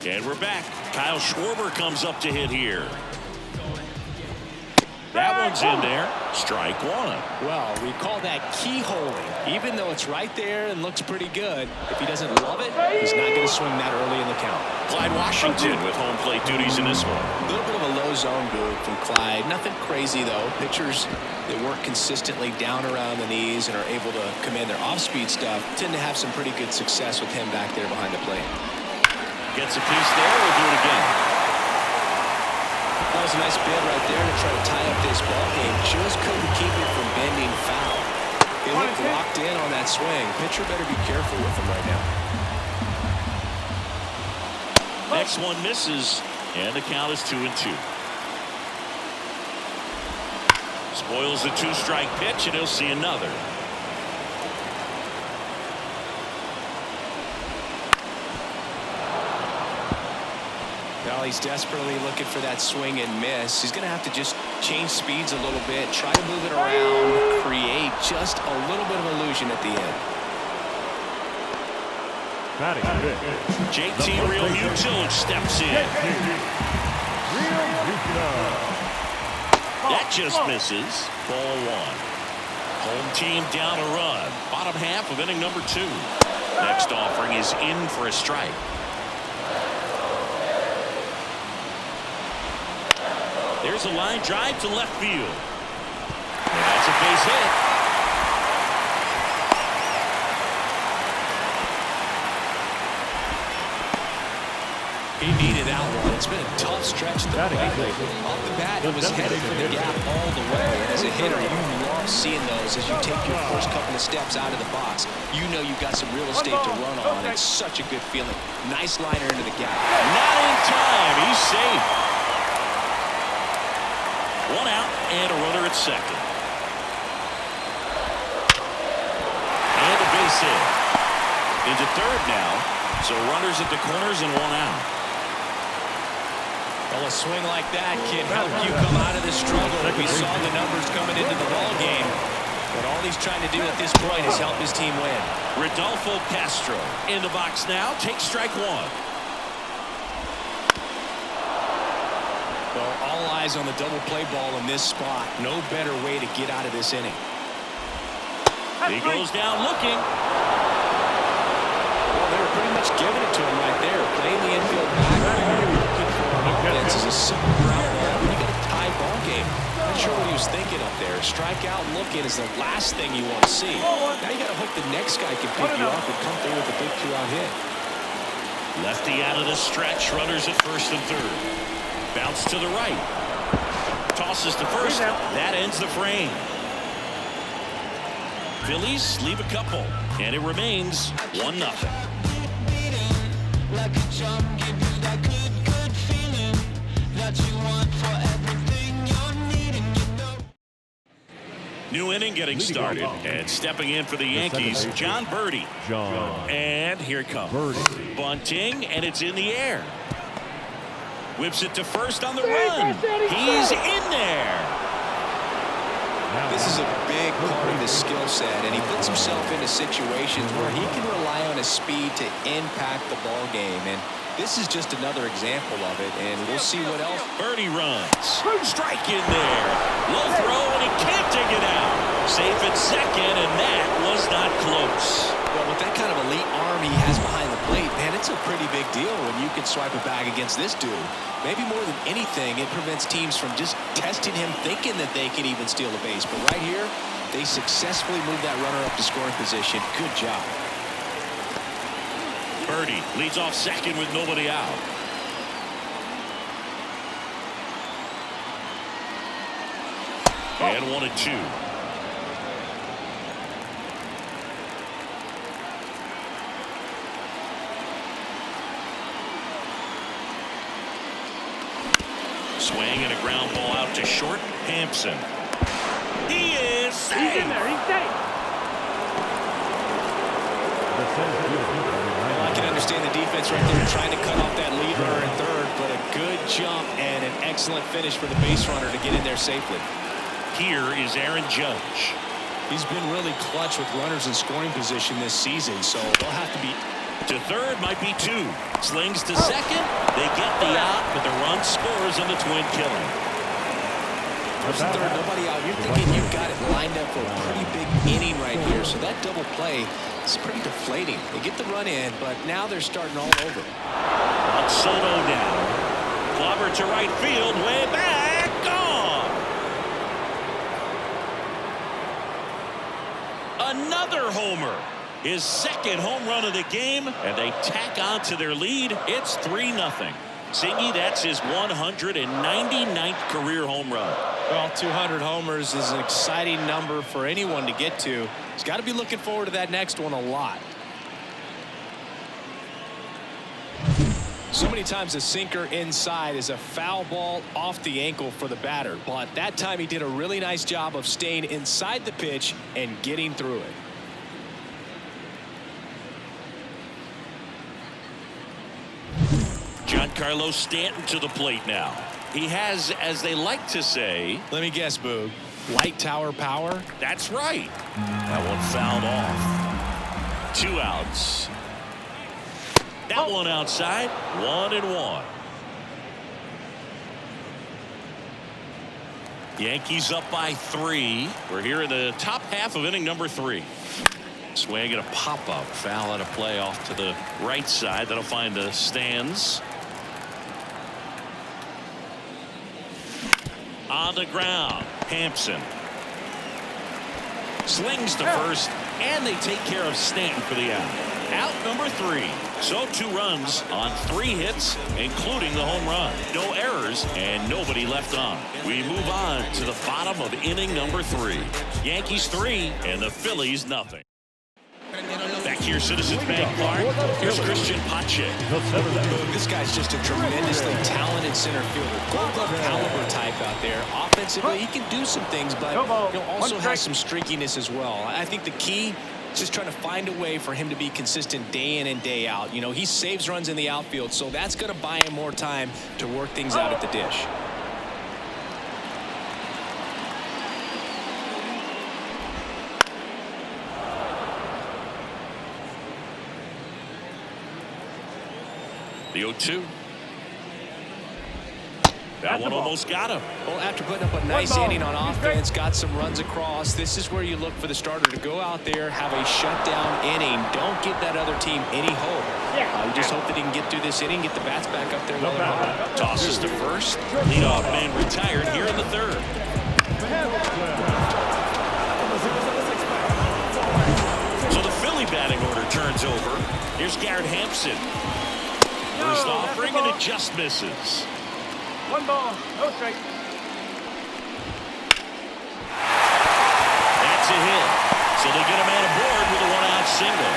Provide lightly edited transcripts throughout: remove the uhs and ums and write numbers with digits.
And we're back. Kyle Schwarber comes up to hit here. That one's in there. Strike one. Well, we call that keyholing. Even though it's right there and looks pretty good, if he doesn't love it, he's not going to swing that early in the count. Clyde Washington with home plate duties in this one. A little bit of a low zone move from Clyde. Nothing crazy, though. Pitchers that work consistently down around the knees and are able to command their off-speed stuff tend to have some pretty good success with him back there behind the plate. Gets a piece there. We'll do it again. That was a nice bid right there to try to tie up this ball game. Just couldn't keep it from bending foul. He looked locked in on that swing. Pitcher better be careful with him right now. Next one misses, and the count is 2-2. Spoils the two-strike pitch, and he'll see another. Well, he's desperately looking for that swing and miss. He's going to have to just change speeds a little bit, try to move it around, create just a little bit of illusion at the end. JT Realmuto steps in. That just misses. Ball one. Home team down a run. Bottom half of inning number 2. Next offering is in for a strike. There's a line drive to left field. And that's a base hit. He needed that one. It's been a tough stretch to play. Off the bat, he was headed for the gap all the way. And as a hitter, you love seeing those as you take your first couple of steps out of the box. You know you've got some real estate to run on. It's such a good feeling. Nice liner into the gap. Not in time. He's safe. One out and a runner at second. And a base hit. Into third now. So runners at the corners and one out. Well, a swing like that can help you come out of this struggle. We saw the numbers coming into the ball game. But all he's trying to do at this point is help his team win. Rodolfo Castro in the box now. Takes strike one. Well, all eyes on the double play ball in this spot. No better way to get out of this inning. He goes down looking. Well, they were pretty much giving it to him right there. Playing the infield back. Looking for an offense is a simple ground ball. You got a tie ball game. Not sure what he was thinking up there. Strike out looking is the last thing you want to see. Now you got to hope the next guy can pick you up and come through with a big 2-out hit. Lefty out of the stretch. Runners at first and third. Bounce to the right. Tosses to first. That ends the frame. Phillies leave a couple. And it remains 1-0. New inning getting started. And stepping in for the Yankees, John Birdie. And here it comes. Bunting, and it's in the air. Whips it to first on the run. He's in there. This is a big part of his skill set, and he puts himself into situations where he can rely on his speed to impact the ball game. And this is just another example of it, and we'll see what else. Birdie runs. Strike in there. Low throw, and he can't dig it out. Safe at second, and that was not close. Well, with that kind of elite arm he has behind the plate, man, it's a pretty big deal when you can swipe a bag against this dude. Maybe more than anything, it prevents teams from just testing him, thinking that they can even steal a base. But right here, they successfully moved that runner up to scoring position. Good job. Birdie leads off second with nobody out. And 1-2. Swing and a ground ball out to short. Hampson. He is safe. He's in there. He's safe. Well, I can understand the defense right there trying to cut off that lead runner in third, but a good jump and an excellent finish for the base runner to get in there safely. Here is Aaron Judge. He's been really clutch with runners in scoring position this season, so they'll have to be To third might be 2. Slings to second. They get the out, but the run scores on the twin killing. First and third, nobody out. You're thinking you've got it lined up for a pretty big inning right here. So that double play is pretty deflating. They get the run in, but now they're starting all over. Soto down. Clobber to right field. Way back. Gone. Another homer. His second home run of the game, and they tack on to their lead. It's 3-0. Singy, that's his 199th career home run. Well, 200 homers is an exciting number for anyone to get to. He's got to be looking forward to that next one a lot. So many times a sinker inside is a foul ball off the ankle for the batter, but that time he did a really nice job of staying inside the pitch and getting through it. Giancarlo Stanton to the plate now. He has, as they like to say, let me guess, Boog, light tower power. That's right. That one fouled off. 2 outs. That one outside. 1-1. Yankees up by 3. We're here in the top half of inning number 3. Swing and a pop-up. Foul out of play off to the right side. That'll find the stands. On the ground, Hampson slings to first, and they take care of Stanton for the out. Out number 3. So 2 runs on 3 hits, including the home run. No errors and nobody left on. We move on to the bottom of inning number 3. Yankees 3 and the Phillies nothing. Back here, Citizens Bank Park. Here's Christian Pache. This guy's just a tremendously talented center fielder. Gold glove caliber type out there. Offensively, he can do some things, but also has some streakiness as well. I think the key is just trying to find a way for him to be consistent day in and day out. He saves runs in the outfield, so that's going to buy him more time to work things out at the dish. The 0-2. That one almost got him. Well, after putting up a nice inning on offense, got some runs across, this is where you look for the starter to go out there, have a shutdown inning. Don't give that other team any hope. You just hope that he can get through this inning, get the bats back up there. Tosses to first. Leadoff man retired here in the 3rd. So the Philly batting order turns over. Here's Garrett Hampson. First offering, and it just misses. 1 ball, no strike. That's a hit. So they get a man aboard with a 1-out single.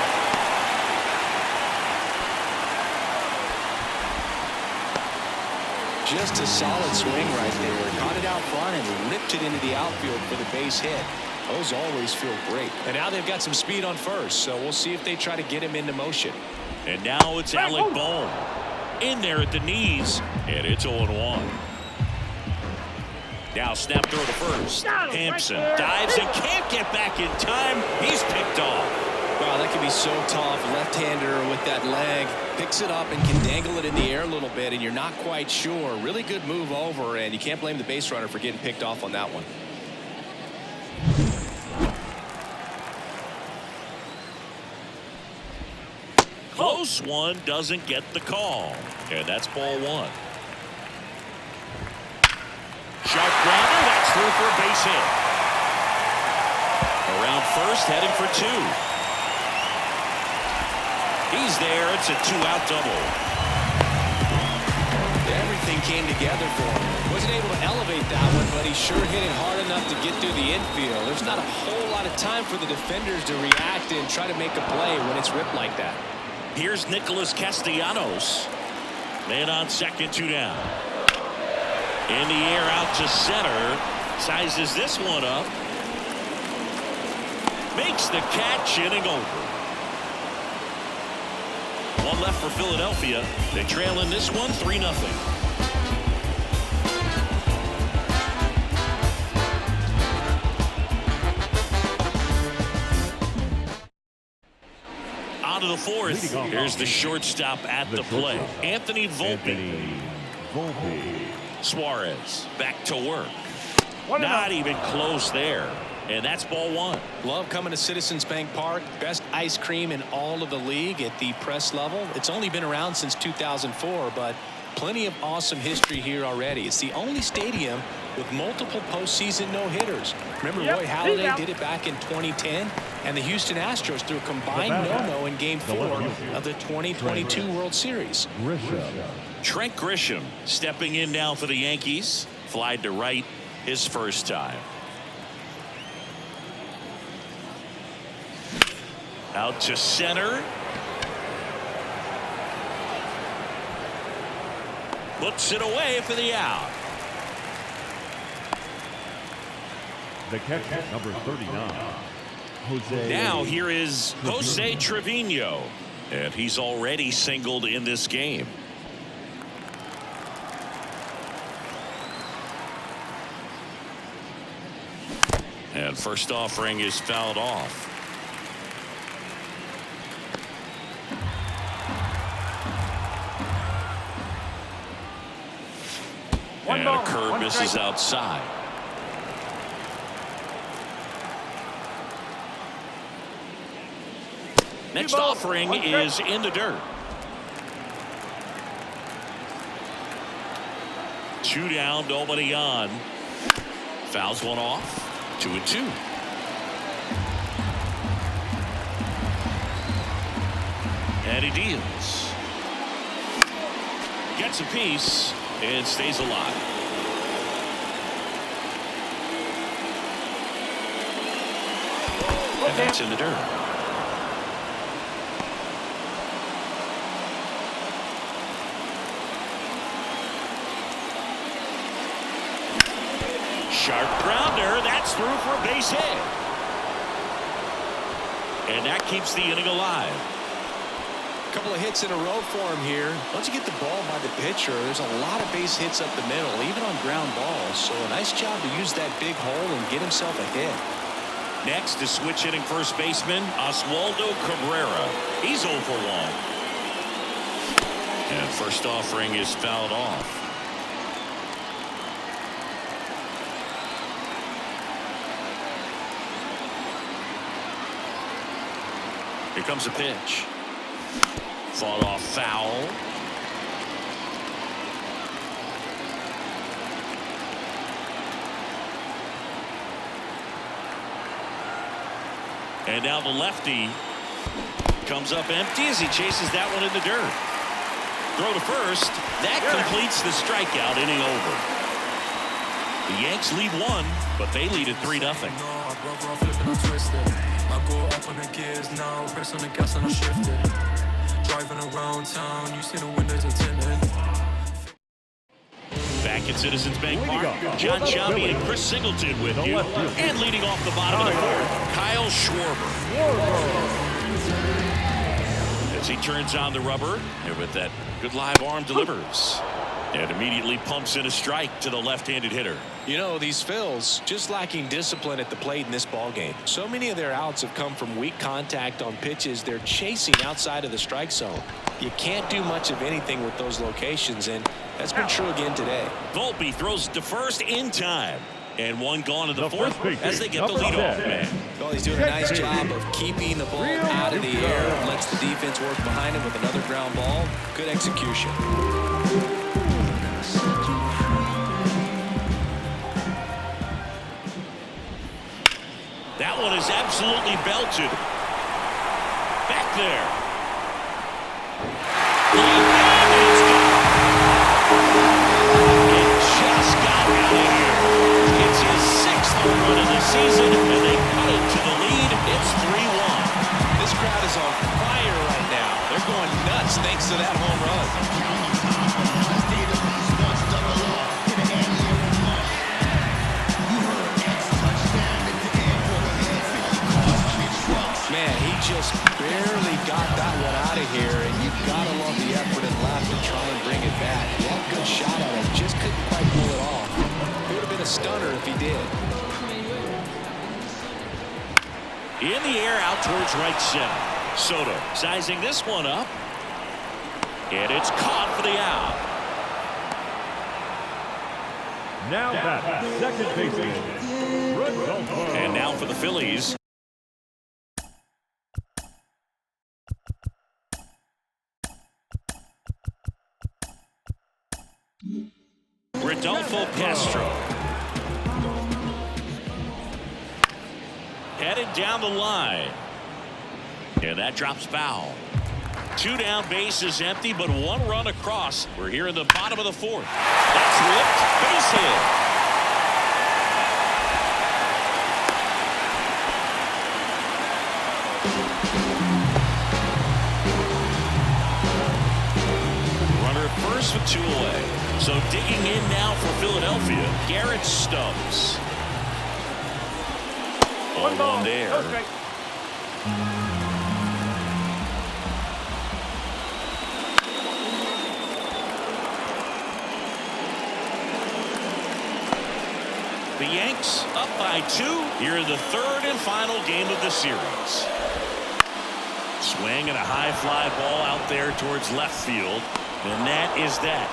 Just a solid swing right there. Caught it out front and ripped it into the outfield for the base hit. Those always feel great. And now they've got some speed on first, so we'll see if they try to get him into motion. And now it's Alec Bohm in there at the knees, and it's 0-1. Now snap throw to first. Hampson dives and can't get back in time. He's picked off. Wow, that can be so tough. Left-hander with that leg. Picks it up and can dangle it in the air a little bit, and you're not quite sure. Really good move over, and you can't blame the base runner for getting picked off on that one. Close one, doesn't get the call. And that's ball 1. Sharp grounder, that's through for a base hit. Around first, heading for 2. He's there. It's a 2-out double. Everything came together for him. Wasn't able to elevate that one, but he sure hit it hard enough to get through the infield. There's not a whole lot of time for the defenders to react and try to make a play when it's ripped like that. Here's Nicholas Castellanos. Man on second, 2 down. In the air out to center. Sizes this one up. Makes the catch, inning over. 1 left for Philadelphia. They trail in this one 3-0. into the fourth. Here's the shortstop at the plate. Anthony Volpe. Suarez back to work. Not even close there. And that's ball one. Love coming to Citizens Bank Park. Best ice cream in all of the league at the press level. It's only been around since 2004, but plenty of awesome history here already. It's the only stadium with multiple postseason no-hitters. Remember, Roy Halladay did it back in 2010, and the Houston Astros threw a combined no-no in Game 4 of the 2022 World Series. Trent Grisham stepping in now for the Yankees. Flied to right his first time. Out to center. Puts it away for the out. The catcher, number 39. Now here is Jose Trevino. And he's already singled in this game. And first offering is fouled off. And a curve misses outside. Next offering is in the dirt. 2 down, nobody on. Fouls one off. 2-2. And he deals. Gets a piece and stays alive. And that's in the dirt. Sharp grounder. That's through for a base hit. And that keeps the inning alive. Couple of hits in a row for him here. Once you get the ball by the pitcher, there's a lot of base hits up the middle, even on ground balls. So a nice job to use that big hole and get himself a hit. Next is switch hitting first baseman Oswaldo Cabrera. He's 0 for 1. And first offering is fouled off. Here comes a pitch. Fought off foul. And now the lefty comes up empty as he chases that one in the dirt. Throw to first. That completes the strikeout. Inning over. The Yanks lead 1, but they lead at 3-0. I go up on the gears now, press on the gas and I shift it. Driving around town, you see the windows are tinted. Back at Citizens Bank Park, John Shelby and Chris Singleton with you. And leading off the bottom of the 4th, Kyle Schwarber. As he turns on the rubber, and with that good live arm delivers. And immediately pumps in a strike to the left-handed hitter. You know, these Phils just lacking discipline at the plate in this ballgame. So many of their outs have come from weak contact on pitches they're chasing outside of the strike zone. You can't do much of anything with those locations, and that's been true again today. Volpe throws to first in time. And one gone to the 4th as they get the lead off man. Well, he's doing a nice job of keeping the ball out of the air. Lets the defense work behind him with another ground ball. Good execution. That one is absolutely belted. Back there. It just got out of here. It's his 6th home run of the season, and they cut it to the lead. It's 3-1. This crowd is on fire right now. They're going nuts thanks to that home run. Man, he just barely got that one out of here, and you've got to love the effort and laugh to try and bring it back. He had a good shot at it, just couldn't quite pull it off. It would have been a stunner if he did. In the air out towards right center. Soto sizing this one up. And it's caught for the out. Now that second baseman. And now for the Phillies. Rodolfo Castro. Headed down the line. And that drops foul. 2 down, bases empty, but 1 run across. We're here in the bottom of the 4th. That's ripped. Base hit. Runner at first with 2 away. So digging in now for Philadelphia, Garrett Stubbs. 1 ball, there. no strike. The Yanks up by 2 here in the 3rd and final game of the series. Swing and a high fly ball out there towards left field. And that is that.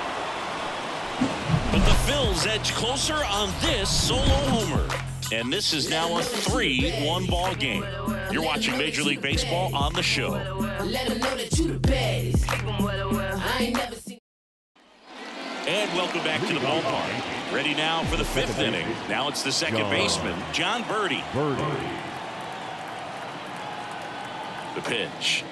But the Phils edge closer on this solo homer. And this is now a 3-1 ball game. You're watching Major League Baseball on the show. And welcome back to the ballpark. Ready now for the 5th inning. Now it's the second baseman, John Birdie. The pitch.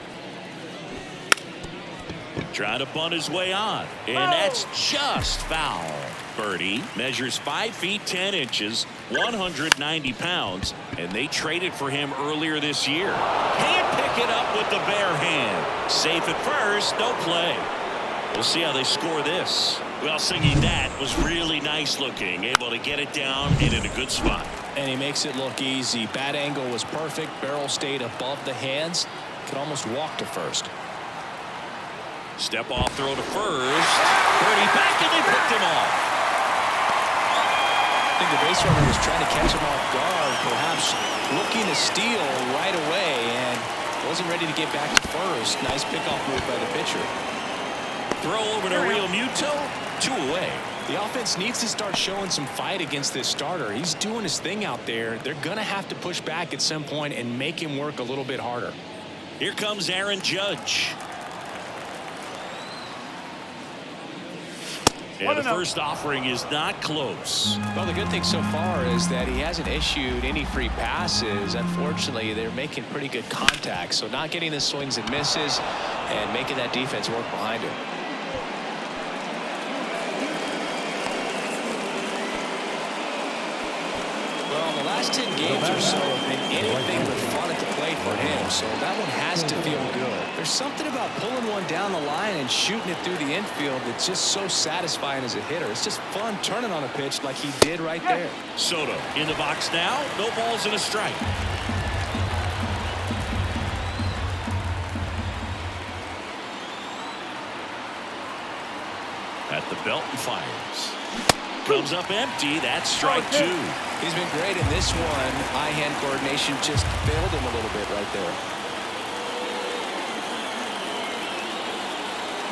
Trying to bunt his way on. And that's just foul. Birdie measures 5 feet 10 inches, 190 pounds, and they traded for him earlier this year. Can't pick it up with the bare hand. Safe at first, no play. We'll see how they score this. Well, Singy, that was really nice looking. Able to get it down and in a good spot. And he makes it look easy. Bat angle was perfect. Barrel stayed above the hands. Could almost walk to first. Step off throw to first. Birdie back and they picked him off. I think the base runner was trying to catch him off guard, perhaps looking to steal right away, and wasn't ready to get back to first. Nice pickoff move by the pitcher. Throw over to Real Muto. 2 away. The offense needs to start showing some fight against this starter. He's doing his thing out there. They're going to have to push back at some point and make him work a little bit harder. Here comes Aaron Judge. And the first offering is not close. Well, the good thing so far is that he hasn't issued any free passes. Unfortunately, they're making pretty good contact. So not getting the swings and misses and making that defense work behind him. Well, the last 10 games or so have been anything but fun at the plate for him. So that one has to feel good. There's something about pulling one down the line and shooting it through the infield that's just so satisfying as a hitter. It's just fun turning on a pitch like he did right there. Soto in the box now. No balls and a strike. At the belt and fires. Comes up empty. That's strike 2. He's been great in this one. Eye-hand coordination just failed him a little bit right there.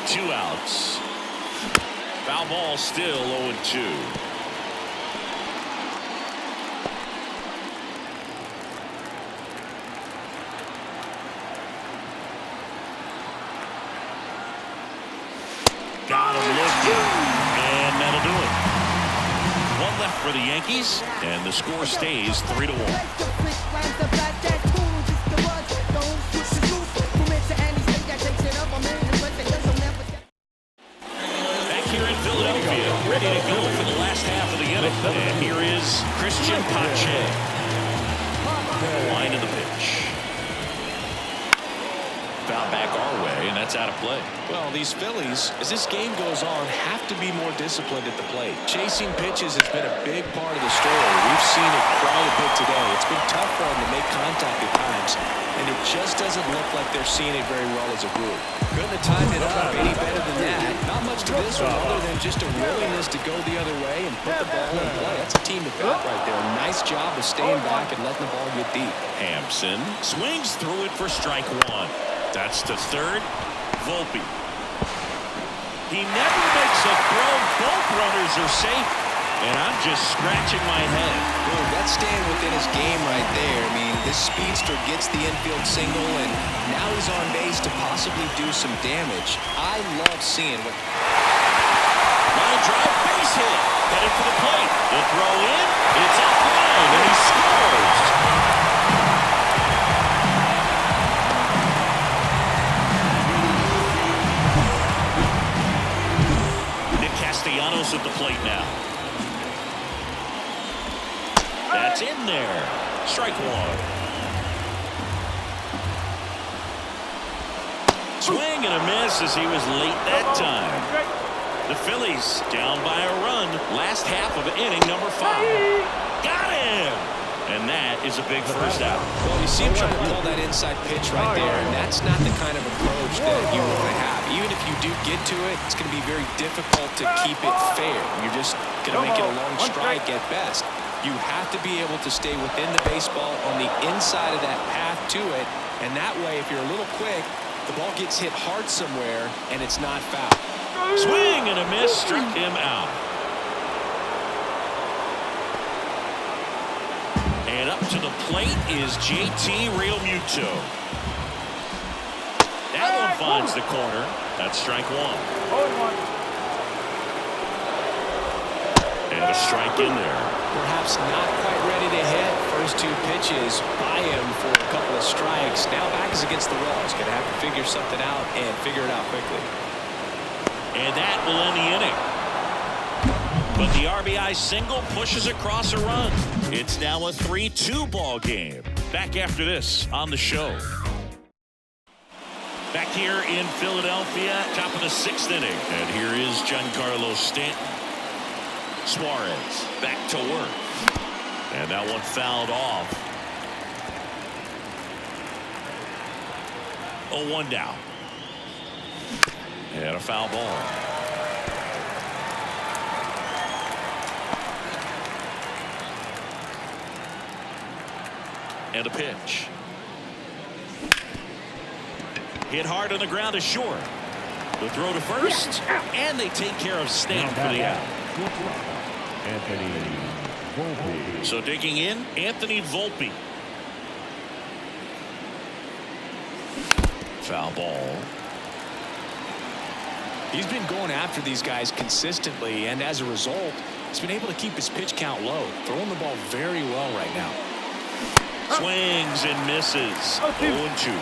2 outs. Foul ball still 0-2. Got him looking. And that'll do it. 1 left for the Yankees, and the score stays 3-1. Back here in Philadelphia, ready to go for the last half of the inning. And here is Christian Pache. Line of the pitch. Foul back our way, and that's out of play. Well, these Phillies, as this game goes on, have to be more disciplined at the plate. Chasing pitches has been a big part of the story. We've seen it quite a bit today. It's been tough for them to make contact at times, and it just doesn't look like they're seeing it very well as a group. Couldn't have timed it up any better than that. Not much to this one other than just a willingness to go the other way and put the ball in play. That's a team to bat right there. Nice job of staying back and letting the ball get deep. Hampson swings through it for strike one. That's to third. Volpe. He never makes a throw. Both runners are safe. And I'm just scratching my head. Boy, that's staying within his game right there. I mean, this speedster gets the infield single, and now he's on base to possibly do some damage. I love seeing what... Line drive, base hit. Headed for the plate. The throw in. It's offline, and he scores. Nick Castellanos at the plate now. That's in there. Strike one. Swing and a miss as he was late that time. The Phillies down by a run. Last half of inning number 5. Got him! And that is a big first out. Well, you see him trying to pull that inside pitch right there, and that's not the kind of approach that you want to have. Even if you do get to it, it's going to be very difficult to keep it fair. You're just going to make it a long strike at best. You have to be able to stay within the baseball on the inside of that path to it, and that way, if you're a little quick, the ball gets hit hard somewhere, and it's not foul. Swing and a miss, struck him out. And up to the plate is JT Realmuto. That one finds the corner. That's strike one. And a strike in there. Perhaps not quite ready to hit. First 2 pitches by him for a couple of strikes. Now back is against the wall. He's going to have to figure something out and figure it out quickly. And that will end the inning. But the RBI single pushes across a run. It's now a 3-2 ball game. Back after this on the show. Back here in Philadelphia, top of the 6th inning. And here is Giancarlo Stanton. Suarez back to work. And that one fouled off. 0-1 down. And a foul ball. And a pitch. Hit hard on the ground is short. The throw to first. And they take care of Stanton for the out. Anthony Volpe. So digging in, Anthony Volpe. Foul ball. He's been going after these guys consistently, and as a result, he's been able to keep his pitch count low, throwing the ball very well right now. Swings and misses. 0-2.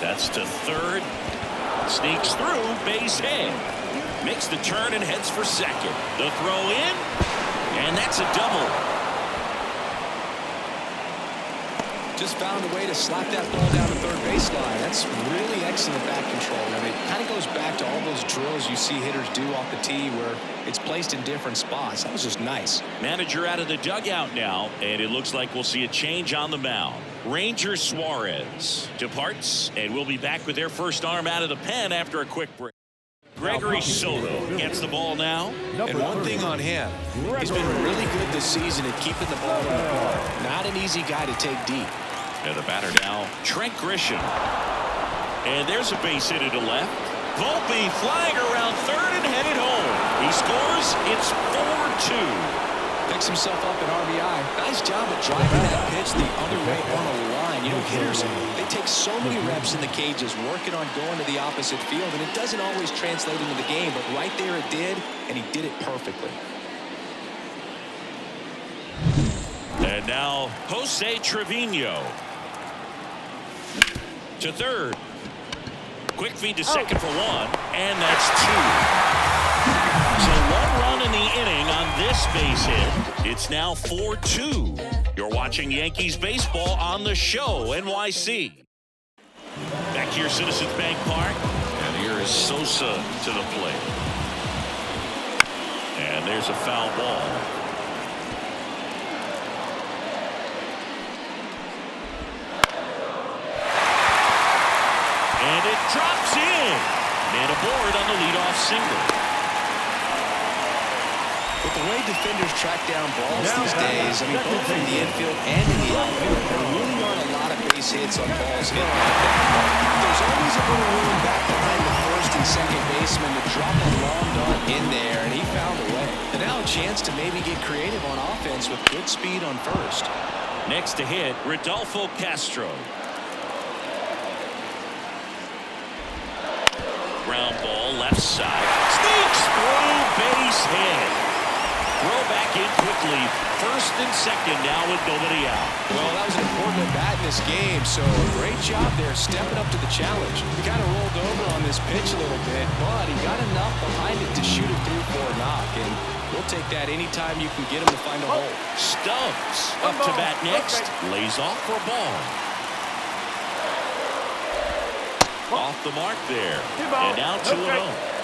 That's to third. Sneaks through, base hit. Makes the turn and heads for second. The throw in, and that's a double. Just found a way to slap that ball down the third baseline. That's really excellent bat control. I mean, it kind of goes back to all those drills you see hitters do off the tee where it's placed in different spots. That was just nice. Manager out of the dugout now, and it looks like we'll see a change on the mound. Ranger Suarez departs, and we'll be back with their first arm out of the pen after a quick break. Gregory Soto gets the ball now. And one thing on him, he's been really good this season at keeping the ball in the park. Not an easy guy to take deep. And the batter now, Trent Grisham. And there's a base hit to left. Volpe flying around third and headed home. He scores. It's 4-2. Picks himself up at RBI. Nice job of driving that pitch the other way on a line. You know, hitters, they take so many reps in the cages working on going to the opposite field, and it doesn't always translate into the game, but right there it did, and he did it perfectly. And now Jose Trevino to third. Quick feed to second for one, and that's 2. So 1 run in the inning on this base hit. It's now 4-2. You're watching Yankees baseball on the show, NYC. Back here, Citizens Bank Park. And here is Sosa to the plate. And there's a foul ball. drops in. And aboard on the leadoff single. With the way defenders track down balls these days, I mean, both in the infield and in the outfield, there really aren't a lot of base hits on balls hit like that. There's always a little room back behind the first and second baseman to drop a long dart in there, and he found a way. And now a chance to maybe get creative on offense with good speed on first. Next to hit, Rodolfo Castro. Ground ball left side. Sneaks through, base hit. Throw back in quickly. First and second now with nobody out. Well, that was an important at bat in this game, so great job there stepping up to the challenge. He kind of rolled over on this pitch a little bit, but he got enough behind it to shoot it through for a knock, and we'll take that anytime you can get him to find a hole. Stubbs up to bat next. Lays off for a ball. Off the mark there. And now 2-0.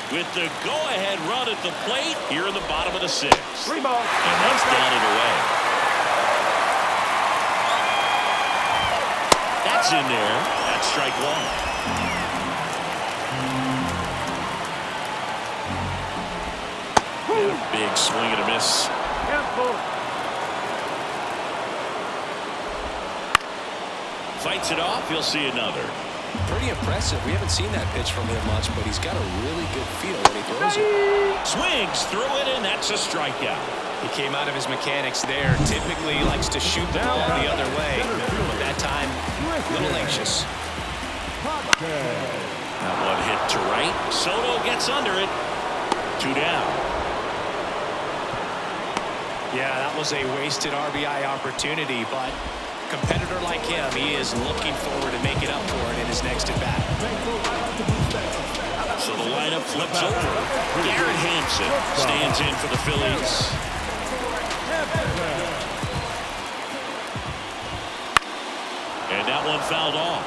With the go-ahead run at the plate here in the bottom of the sixth. Three ball. And that's down and away. That's in there. That's strike one. And a big swing and a miss. Fights it off. He'll see another. Pretty impressive. We haven't seen that pitch from him much, but he's got a really good feel when he throws it. Swings through it, and that's a strikeout. He came out of his mechanics there. Typically likes to shoot the ball the other way, but that time, a little anxious. That one hit to right. Soto gets under it. 2 down. Yeah, that was a wasted RBI opportunity, but competitor like him, he is looking forward to make it up for it in his next at-bat. So the lineup flips over. Garrett Hampson stands in for the Phillies. And that one fouled off.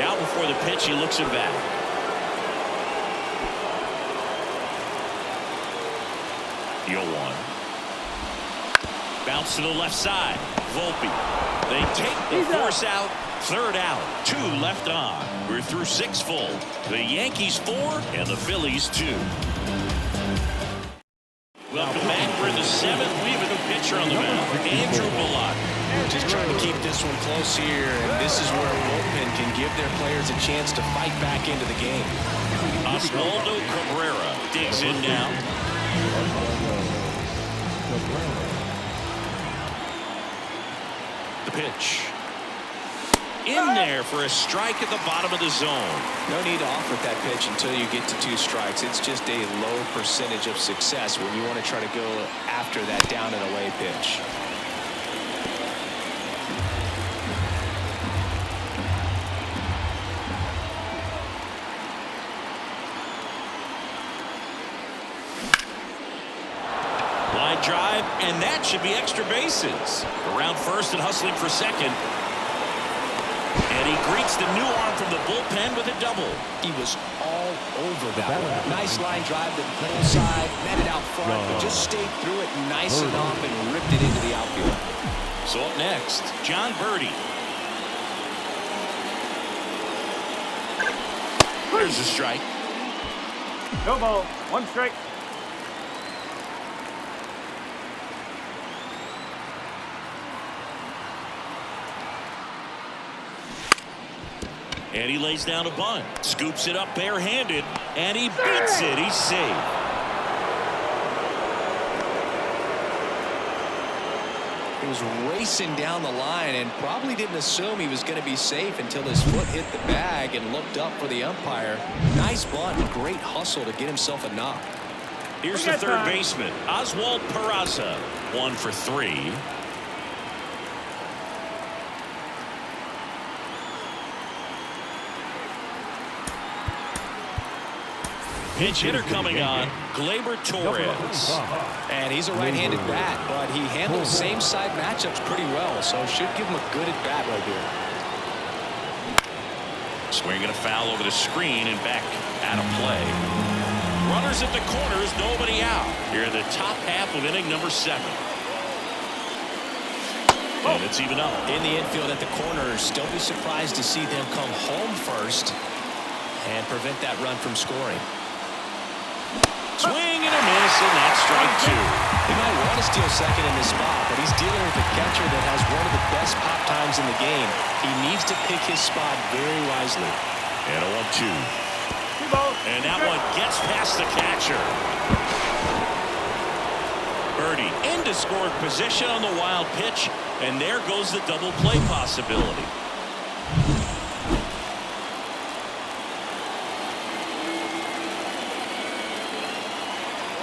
Now before the pitch, he looks it back. The 0-1. Bounce to the left side. Volpe. They take the force out. Third out. 2 left on. We're through 6 full. The Yankees 4 and the Phillies 2. Welcome back. We're in the 7th. We have a new pitcher on the mound. Andrew Bullock. Just trying to keep this one close here, and this is where a bullpen can give their players a chance to fight back into the game. Oswaldo Cabrera digs in now. The pitch. In there for a strike at the bottom of the zone. No need to offer that pitch until you get to 2 strikes. It's just a low percentage of success when you want to try to go after that down and away pitch. Line drive, and that should be extra bases. Around first and hustling for second. And he greets the new arm from the bullpen with a double. He was all over that one. Nice line drive to the middle side, met it out front, but just stayed through it nice enough and ripped it into the outfield. So up next, John Birdie. There's a strike. No ball. 1 strike. And he lays down a bunt. Scoops it up barehanded. And he beats it. He's safe. He was racing down the line and probably didn't assume he was going to be safe until his foot hit the bag and looked up for the umpire. Nice bunt. Great hustle to get himself a knock. Here's the third baseman, Oswald Peraza. 1 for 3. Pinch hitter coming on, Gleyber Torres. And he's a right-handed bat, but he handles same-side matchups pretty well, so should give him a good at-bat right here. Swinging a foul over the screen and back out of play. Runners at the corners, nobody out. Here in the top half of inning number 7. And it's even up. In the infield at the corners, don't be surprised to see them come home first and prevent that run from scoring. Swing and a miss, and that's strike 2. He might want to steal second in this spot, but he's dealing with a catcher that has one of the best pop times in the game. He needs to pick his spot very wisely. And a 1-2. And that one gets past the catcher. Birdie into scoring position on the wild pitch, and there goes the double play possibility.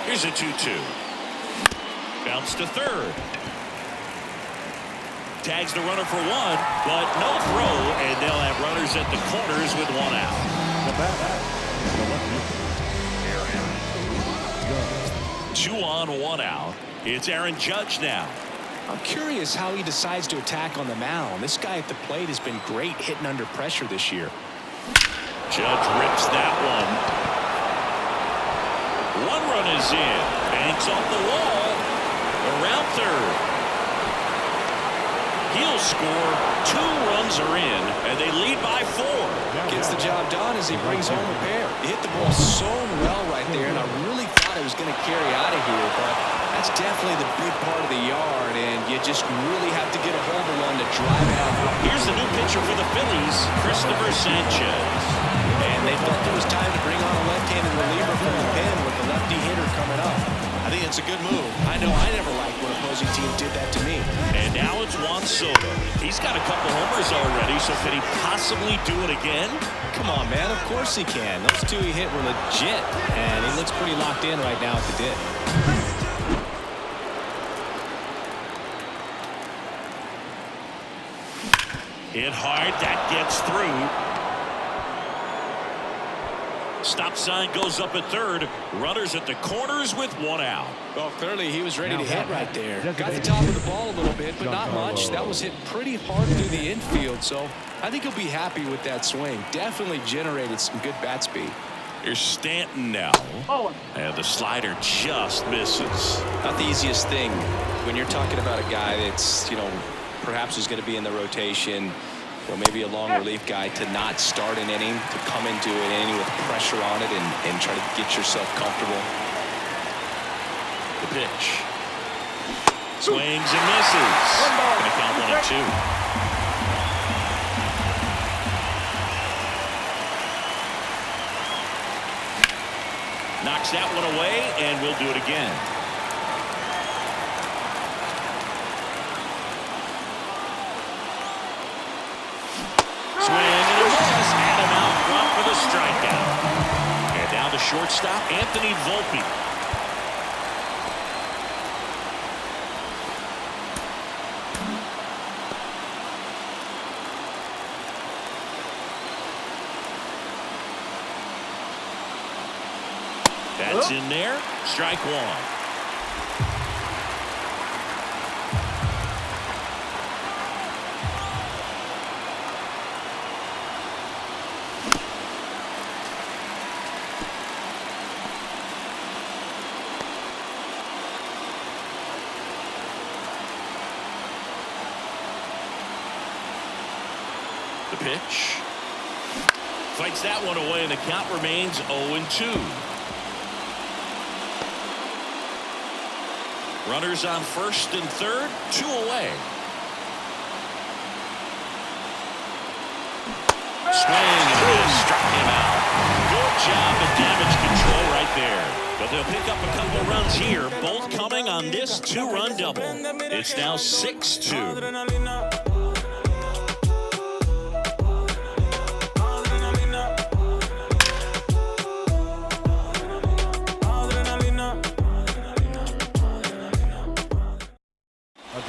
Here's a 2-2. Bounce to third. Tags the runner for 1, but no throw, and they'll have runners at the corners with 1 out. 2 on, 1 out. It's Aaron Judge now. I'm curious how he decides to attack on the mound. This guy at the plate has been great hitting under pressure this year. Judge rips that one. 1 run is in. Banks off the wall. Around third. He'll score. 2 runs are in, and they lead by 4. Gets the job done as he brings home a pair. He hit the ball so well right there, and I really thought it was going to carry out of here, but that's definitely the big part of the yard, and you just really have to get a hold of one to drive it out. Here's the new pitcher for the Phillies, Christopher Sanchez. And they felt there was time to bring on a left-handed reliever from the pen with the lefty hitter coming up. I think it's a good move. I know I never liked when opposing teams did that to me. And now it's Juan Soto. He's got a couple homers already, so can he possibly do it again? Come on, man. Of course he can. Those 2 he hit were legit, and he looks pretty locked in right now at the dip. Hit hard. That gets through. Stop sign goes up at third. Runners at the corners with 1 out. Well, clearly he was ready to hit right there. Got the top of the ball a little bit, but not much. That was hit pretty hard through the infield, so I think he'll be happy with that swing. Definitely generated some good bat speed. Here's Stanton now. And the slider just misses. Not the easiest thing when you're talking about a guy that's, perhaps is going to be in the rotation, or maybe a long relief guy, to not start an inning, to come into an inning with pressure on it and try to get yourself comfortable. The pitch. Swings and misses. Going to count 1-2. Knocks that one away, and we'll do it again. Swing and a miss, and him out front for the strikeout. And down to shortstop, Anthony Volpe. That's in there. Strike 1. The pitch. Fights that one away, and the count remains 0-2. Runners on first and third, 2 away. Swing and a miss, struck him out. Good job of damage control right there. But they'll pick up a couple runs here, both coming on this 2-run double. It's now 6-2.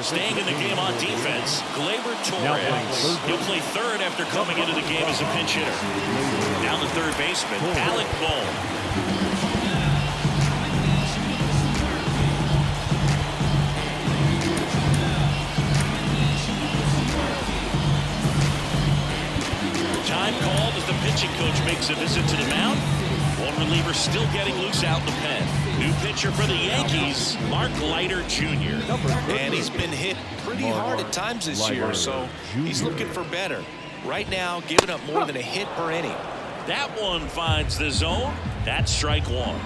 Staying in the game on defense, Gleyber Torres. He'll play third after coming into the game as a pinch hitter. Down the third baseman, Alec Bohm. Time called as the pitching coach makes a visit to the mound. One reliever still getting loose out in the pen. New pitcher for the Yankees, Mark Leiter Jr. And he's been hit pretty hard at times this year, so he's looking for better. Right now, giving up more than a hit per inning. That one finds the zone. That's strike one.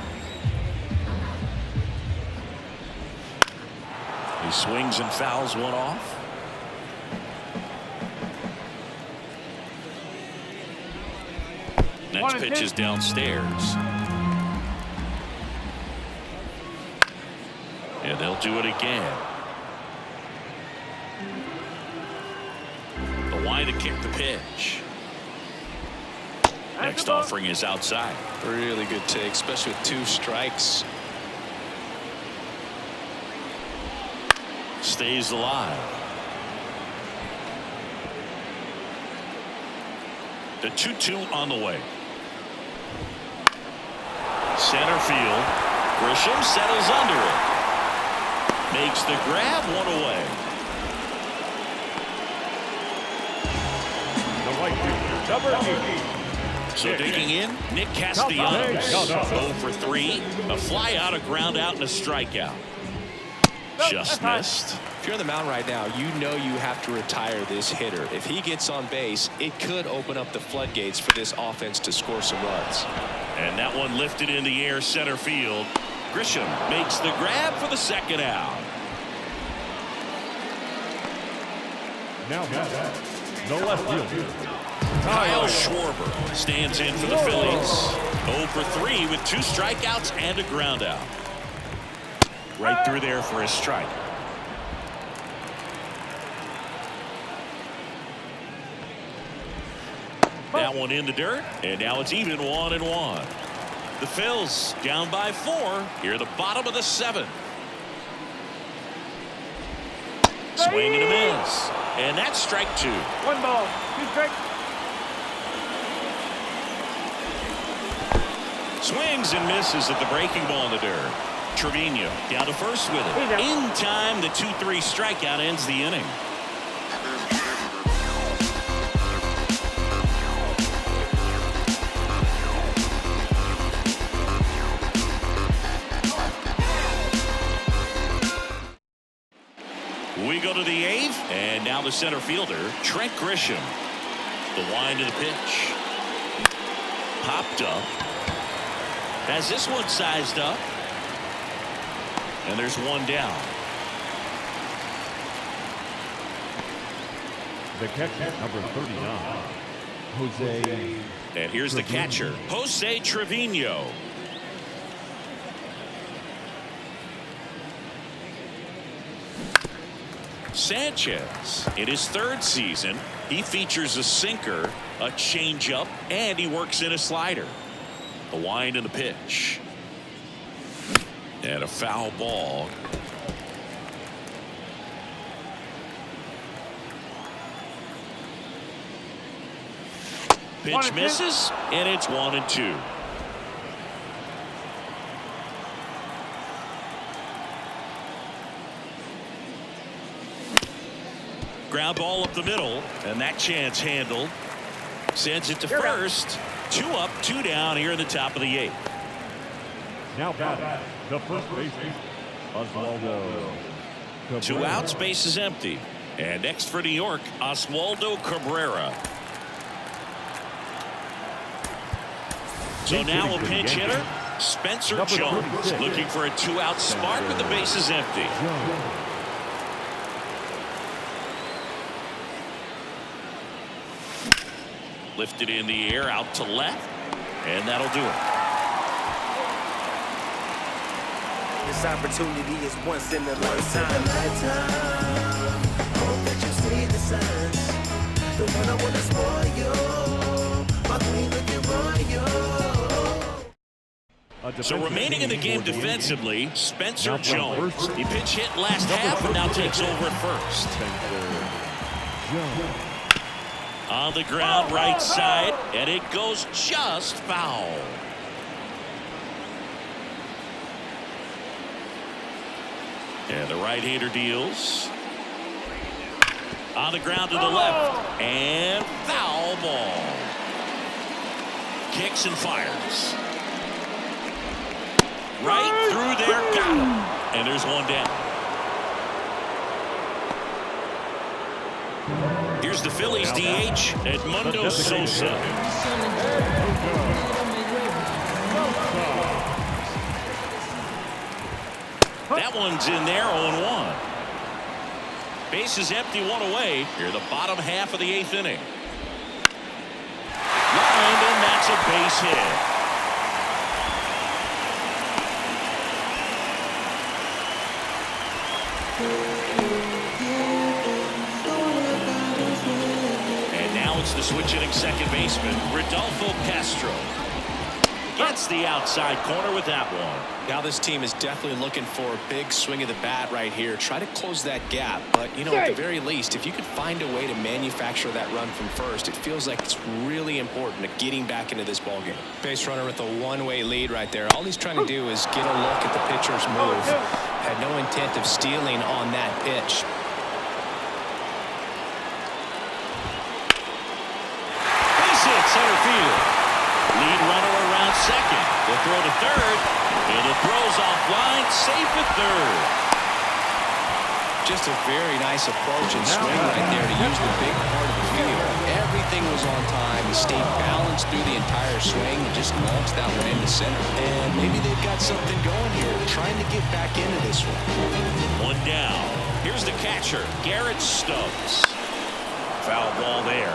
He swings and fouls one off. Next pitch is downstairs. And they'll do it again. The line to kick the pitch. Next offering is outside. Really good take, especially with 2 strikes. Stays alive. The 2-2 on the way. Center field. Grisham settles under it. Makes the grab, one away. So digging in, Nick Castellanos. 0 for 3. A fly out, a ground out, and a strikeout. Just missed. If you're on the mound right now, you know you have to retire this hitter. If he gets on base, it could open up the floodgates for this offense to score some runs. And that one lifted in the air, center field. Grisham makes the grab for the second out. Now the left fielder, Kyle Schwarber stands in for the Phillies. 0 for 3 with 2 strikeouts and a ground out. Right through there for a strike. That one in the dirt, and now it's even 1-1. The Phils down by 4 here at the bottom of the 7th. Swing and a miss, and that's strike 2. 1 ball, 2 strikes. Swings and misses at the breaking ball in the dirt. Trevino down to first with it. In time, the 2-3 strikeout ends the inning. We go to the 8th, and now the center fielder, Trent Grisham. The wind of the pitch. Popped up. Has this one sized up. And there's one down. the catcher, number 39, Jose. And here's the catcher, Jose Trevino. Sanchez, in his 3rd season, he features a sinker, a changeup, and he works in a slider. The wind and the pitch. And a foul ball. Pitch misses, and it's 1-2. Ground ball up the middle, and that chance handled. Sends it to first. 2 up, 2 down here in the top of the 8th. Now batting, the first baseman, Oswaldo. 2 outs, base is empty. And next for New York, Oswaldo Cabrera. So now a pinch hitter, Spencer Jones, looking for a 2-out spark with the bases empty. Lifted in the air out to left, and that'll do it. This opportunity is once in a lifetime. Hope that you see the signs. The one I want to spoil you. My queen looking royal. So remaining in the game defensively, Spencer Jones. He pinch hit last half and now takes over at first. On the ground right side, and it goes just foul. And the right-hander deals. On the ground to the left, and foul ball. Kicks and fires. Right through there. Got him. And there's one down. Here's the Phillies DH, Edmundo Sosa. That one's in there, 0-1. Base is empty, one away. Here, the bottom half of the 8th inning. Lined, and that's a base hit. And now it's the switch-hitting second baseman, Rodolfo Castro. Gets the outside corner with that one. Now this team is definitely looking for a big swing of the bat right here. Try to close that gap. But, you know, at the very least, if you could find a way to manufacture that run from first, it feels like it's really important to getting back into this ballgame. Base runner with a one-way lead right there. All he's trying to do is get a look at the pitcher's move. Had no intent of stealing on that pitch. Base hit, center field. Lead runner around second. The throw to third. And the throw's offline. Safe at third. Just a very nice approach and swing right there to use the big part of the field. Everything was on time. He stayed balanced through the entire swing and just launched that one into center. And maybe they've got something going here, trying to get back into this one. One down. Here's the catcher, Garrett Stubbs. Foul ball there.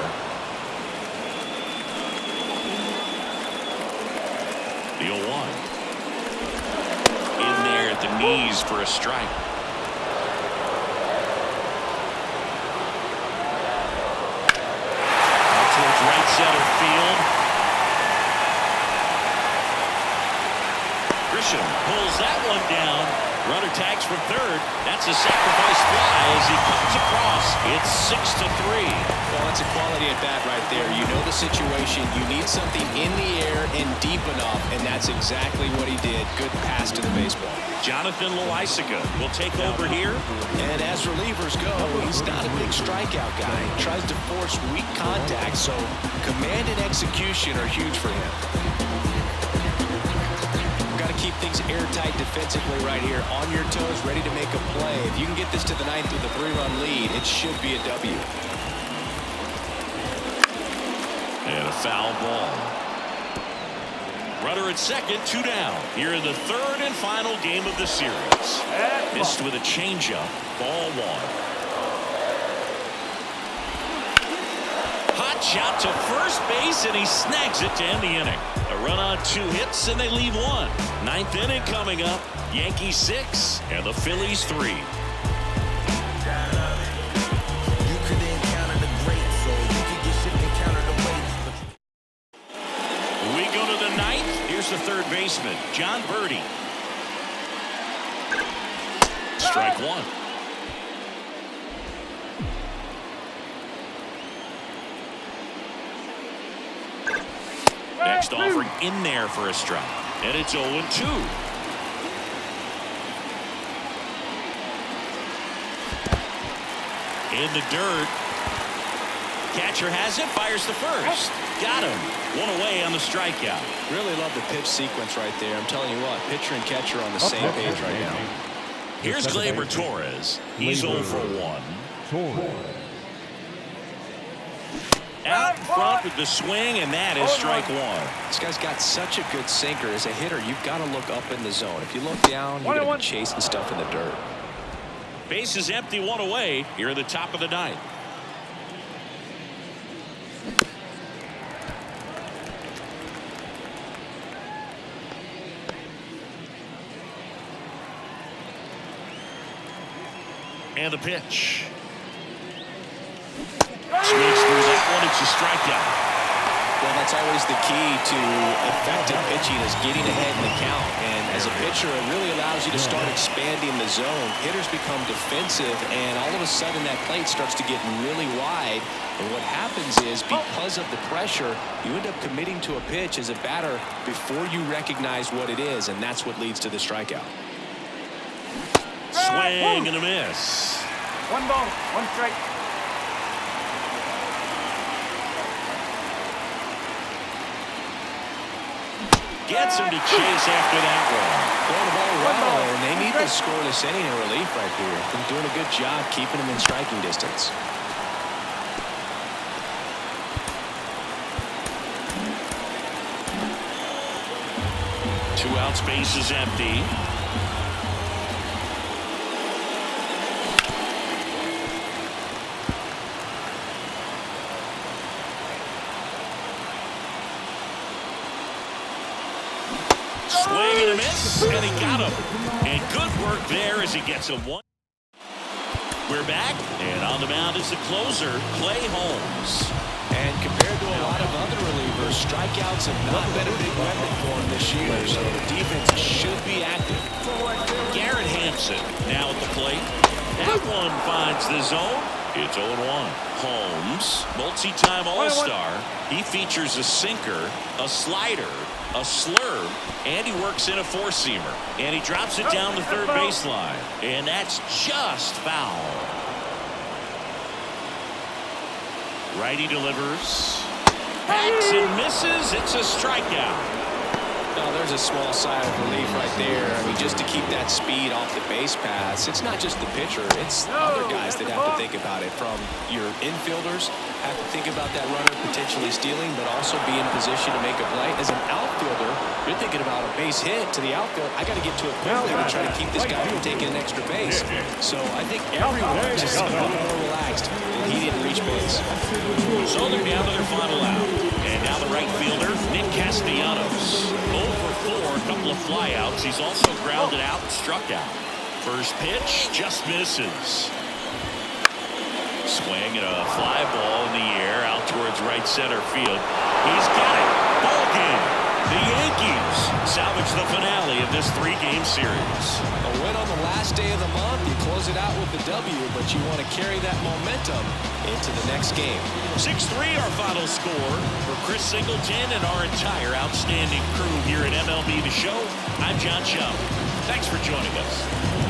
The 0-1. In there at the knees for a strike. Out towards right center field. Grisham pulls that one down. Runner tags from third. That's a sacrifice fly as he comes across. It's 6-3. Well, that's a quality at bat right there. You know the situation. You need something in the air and deep enough, and that's exactly what he did. Good pass to the baseball. Jonathan Loaisiga will take over here. And as relievers go, he's not a big strikeout guy. He tries to force weak contact, so command and execution are huge for him. Keep things airtight defensively right here, on your toes, ready to make a play. If you can get this to the ninth with a 3-run lead, it should be a W. And a foul ball. Runner at second, 2 down. Here in the third and final game of the series. Missed with a changeup, ball 1. Hot shot to first base, and he snags it to end the inning. A run on 2 hits, and they leave 1. 9th inning coming up. Yankees 6 and the Phillies 3. You could encounter the greats, so you could get shit and counter the weights. We go to the 9th. Here's the third baseman, John Birdie. Strike 1. Next offering in there for a strike. And it's 0-2. In the dirt. Catcher has it, fires to first. Got him. 1 away on the strikeout. Really love the pitch sequence right there. I'm telling you what, pitcher and catcher on the same page right now. Here's Gleyber Torres. He's 0 for 1. Out in front with the swing, and that is strike 1. This guy's got such a good sinker. As a hitter, you've got to look up in the zone. If you look down, you're going to be chasing stuff in the dirt. Base is empty, 1 away. Here at the top of the 9th. And the pitch. Swings through that one. It's a strikeout. Well, that's always the key to effective pitching, is getting ahead in the count. And as a pitcher, it really allows you to start expanding the zone. Hitters become defensive, and all of a sudden that plate starts to get really wide. And what happens is, because of the pressure, you end up committing to a pitch as a batter before you recognize what it is, and that's what leads to the strikeout. Swing and a miss. 1 ball, 1 strike. Gets him to chase after that one. Throwing the ball well, and they need the scoreless inning in relief right here. They're doing a good job keeping them in striking distance. Two outs, base is empty. Swing and a miss, and he got him. And good work there as he gets a one. We're back, and on the mound is the closer, Clay Holmes. And compared to a lot of other relievers, strikeouts have not been a big weapon for him this year, so the defense should be active. Garrett Hampson now at the plate. That one finds the zone. It's 0-1. Holmes, multi-time All-Star. He features a sinker, a slider, a slurve, and he works in a four-seamer. And he drops it down the third baseline. And that's just foul. Righty delivers. Hacks and misses. It's a strikeout. Oh, there's a small sigh of relief right there. I mean, just to keep that speed off the base paths. It's not just the pitcher. It's other guys that have to think about it. From your infielders have to think about that runner potentially stealing, but also be in position to make a play. As an outfielder, you're thinking about a base hit to the outfield. I got to get to it quickly to try to keep this guy from taking an extra base. So I think everyone is just a little more relaxed. He didn't reach base. So they're down to their final out. And now the right fielder, Nick Castellanos. 0-for-4, a couple of flyouts. He's also grounded out and struck out. First pitch just misses. Swing and a fly ball in the air out towards right center field. He's got it. Ball game. The Yankees salvage the finale of this three-game series. A win on the last day of the month. You close it out with the W, but you want to carry that momentum into the next game. 6-3 our final score. For Chris Singleton and our entire outstanding crew here at MLB The Show, I'm John Shum. Thanks for joining us.